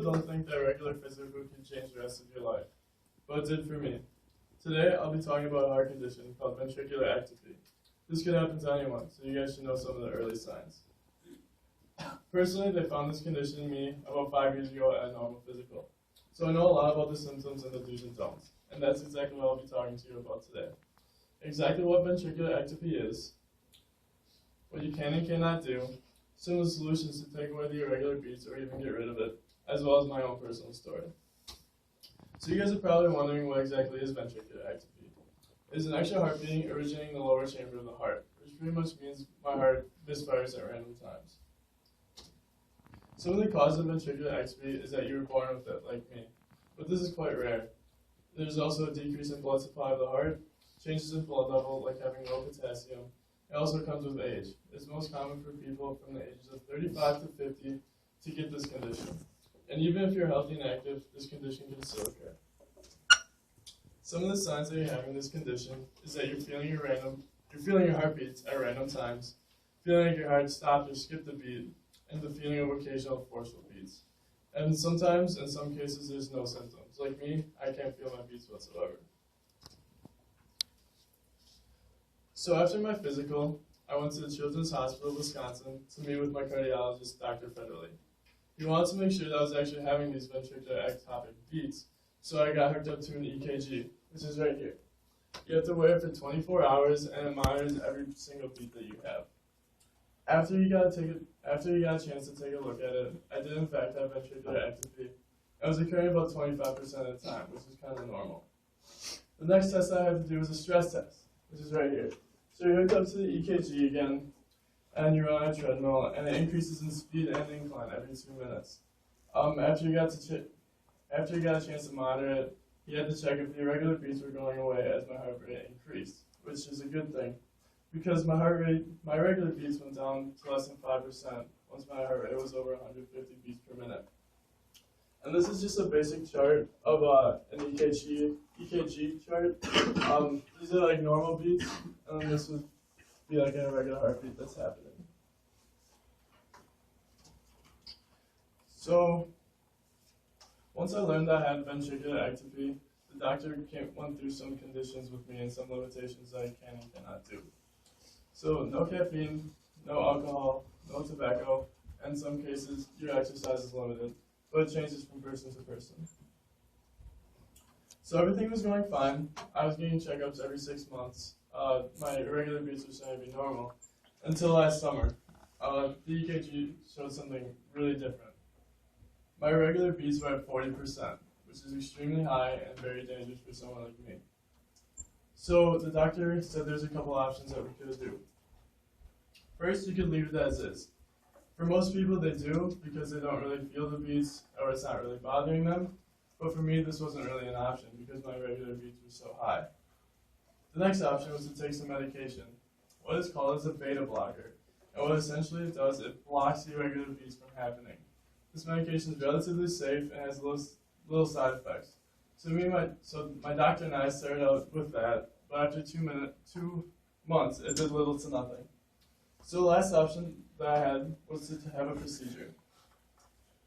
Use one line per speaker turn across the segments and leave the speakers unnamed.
people don't think that regular physical can change the rest of your life, but it did for me. Today, I'll be talking about a heart condition called ventricular ectopy. This could happen to anyone, so you guys should know some of the early signs. Personally, they found this condition in me about 5 years ago at a normal physical. So I know a lot about the symptoms and the do's and don'ts, and that's exactly what I'll be talking to you about today. Exactly what ventricular ectopy is, what you can and cannot do, some of the solutions to take away the irregular beats or even get rid of it, as well as my own personal story. So you guys are probably wondering what exactly is ventricular ectopy. It is an extra heart beating originating in the lower chamber of the heart, which pretty much means my heart misfires at random times. Some of the causes of ventricular ectopy is that you were born with it, like me, but this is quite rare. There's also a decrease in blood supply of the heart, changes in blood level, like having low potassium. It also comes with age. It's most common for people from the ages of 35 to 50 to get this condition. And even if you're healthy and active, this condition can still occur. Some of the signs that you're having this condition is that you're feeling your heartbeats at random times, feeling like your heart stopped or skipped a beat, and the feeling of occasional forceful beats. And sometimes, in some cases, there's no symptoms. Like me, I can't feel my beats whatsoever. So after my physical, I went to the Children's Hospital of Wisconsin to meet with my cardiologist, Dr. Federle. He wanted to make sure that I was actually having these ventricular ectopic beats, so I got hooked up to an EKG, which is right here. You have to wear it for 24 hours, and it monitors every single beat that you have. After you got a chance to take a look at it, I did in fact have ventricular ectopy. It was occurring about 25% of the time, which is kind of normal. The next test I had to do was a stress test, which is right here. So you're hooked up to the EKG again, and you're on a treadmill, and it increases in speed and incline every 2 minutes. After you got a chance to monitor it, you had to check if the irregular beats were going away as my heart rate increased, which is a good thing, because my regular beats went down to less than 5% once my heart rate was over 150 beats per minute. And this is just a basic chart of an EKG chart. These are like normal beats, and then this would be like an irregular heartbeat that's happening. So once I learned that I had ventricular ectopy, the doctor went through some conditions with me and some limitations that I can and cannot do. So no caffeine, no alcohol, no tobacco, and in some cases your exercise is limited, but it changes from person to person. So everything was going fine. I was getting checkups every 6 months. My irregular beats were starting to be normal until last summer. The EKG showed something really different. My irregular beats were at 40%, which is extremely high and very dangerous for someone like me. So the doctor said there's a couple options that we could do. First, you could leave it as is. For most people, they do because they don't really feel the beats or it's not really bothering them. But for me, this wasn't really an option because my regular beats were so high. The next option was to take some medication. What is called as a beta blocker. And what essentially it does, it blocks the irregular beats from happening. This medication is relatively safe and has little side effects. So my doctor and I started out with that, but after 2 months, it did little to nothing. So the last option that I had was to have a procedure.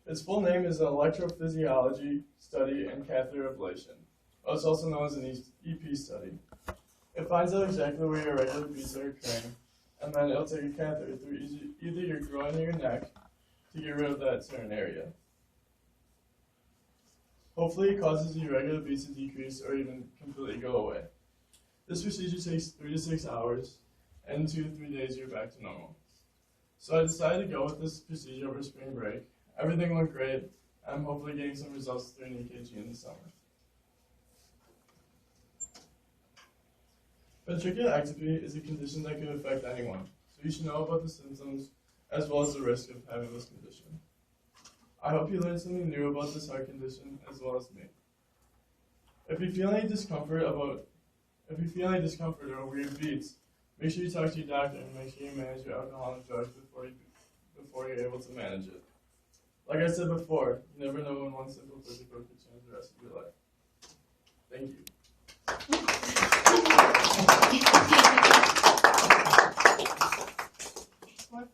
Its full name is an electrophysiology study and catheter ablation. It's also known as an EP study. It finds out exactly where your irregular beats are occurring, and then it'll take a catheter through either your groin or your neck to get rid of that certain area. Hopefully it causes the irregular beats to decrease or even completely go away. This procedure takes 3 to 6 hours, and in 2 to 3 days you're back to normal. So I decided to go with this procedure over spring break. Everything went great. I'm hopefully getting some results through an EKG in the summer. Ventricular ectopy is a condition that can affect anyone, so you should know about the symptoms as well as the risk of having this condition. I hope you learned something new about this heart condition as well as me. If you feel any discomfort or weird beats, make sure you talk to your doctor and make sure you manage your alcohol and drugs before you're able to manage it. Like I said before, you never know when one simple physical could change the rest of your life. Thank you.